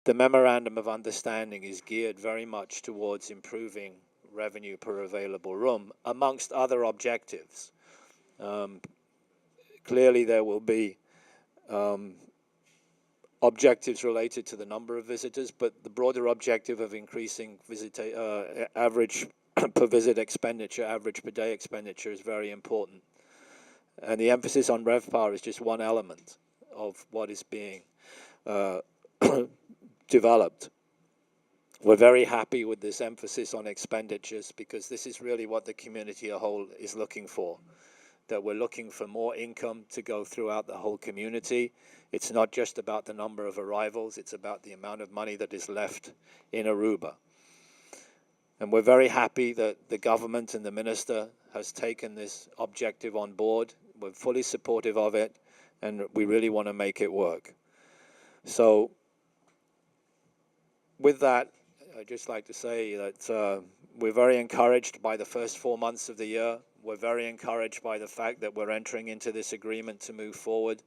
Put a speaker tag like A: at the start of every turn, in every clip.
A: the memorandum of understanding is geared very much towards improving revenue per available room, amongst other objectives. Clearly, there will be objectives related to the number of visitors, but the broader objective of increasing average per visit expenditure, average per day expenditure is very important. And the emphasis on RevPar is just one element of what is being developed. We're very happy with this emphasis on expenditures because this is really what the community as a whole is looking for, that we're looking for more income to go throughout the whole community. It's not just about the number of arrivals, it's about the amount of money that is left in Aruba. And we're very happy that the government and the minister has taken this objective on board. We're fully supportive of it, and we really want to make it work. So with that, I'd just like to say that we're very encouraged by the first 4 months of the year. We're very encouraged by the fact that we're entering into this agreement to move forward.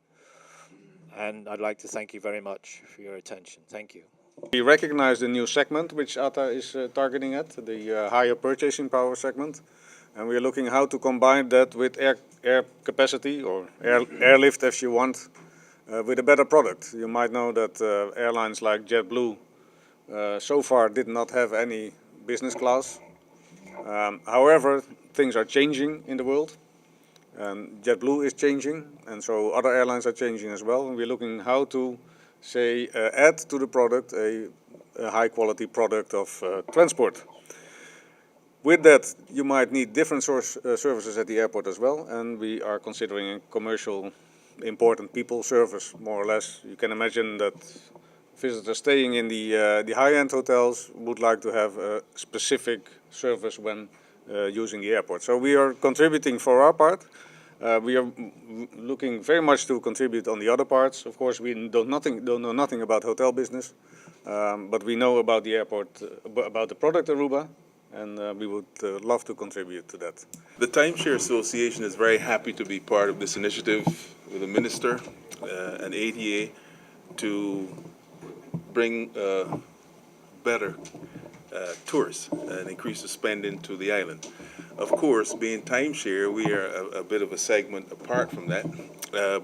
A: And I'd like to thank you very much for your attention. Thank you.
B: We recognize the new segment which AHATA is targeting at, the higher purchasing power segment. And we're looking how to combine that with air capacity or airlift, if you want, with a better product. You might know that airlines like JetBlue so far did not have any business class. However, things are changing in the world, and JetBlue is changing, and so other airlines are changing as well. And we're looking how to, say, add to the product a high-quality product of transport. With that, you might need different services at the airport as well, and we are considering a commercial important people service, more or less. You can imagine that visitors staying in the high-end hotels would like to have a specific service when using the airport. So we are contributing for our part. We are looking very much to contribute on the other parts. Of course, we don't know nothing about hotel business, but we know about the airport, about the product Aruba, and we would love to contribute to that.
C: The Timeshare Association is very happy to be part of this initiative with the Minister and ADA to bring better tourists and increase the spending to the island. Of course, being timeshare, we are a bit of a segment apart from that,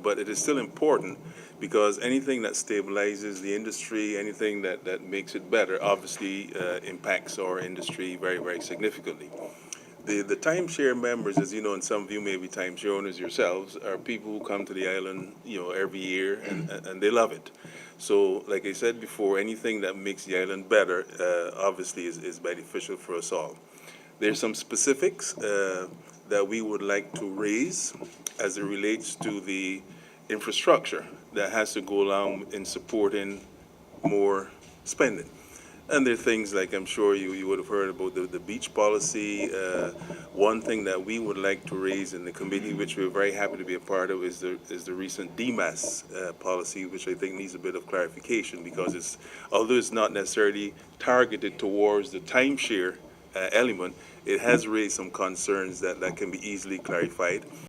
C: but it is still important because anything that stabilizes the industry, anything that makes it better, obviously impacts our industry very, very significantly. The timeshare members, as you know, and some of you may be timeshare owners yourselves, are people who come to the island, every year, and they love it. So, like I said before, anything that makes the island better, obviously, is beneficial for us all. There's some specifics that we would like to raise as it relates to the infrastructure that has to go along in supporting more spending. And there are things like, I'm sure you would have heard about the beach policy. One thing that we would like to raise in the committee, which we're very happy to be a part of, is the recent DMAS policy, which I think needs a bit of clarification because although it's not necessarily targeted towards the timeshare element, it has raised some concerns that can be easily clarified.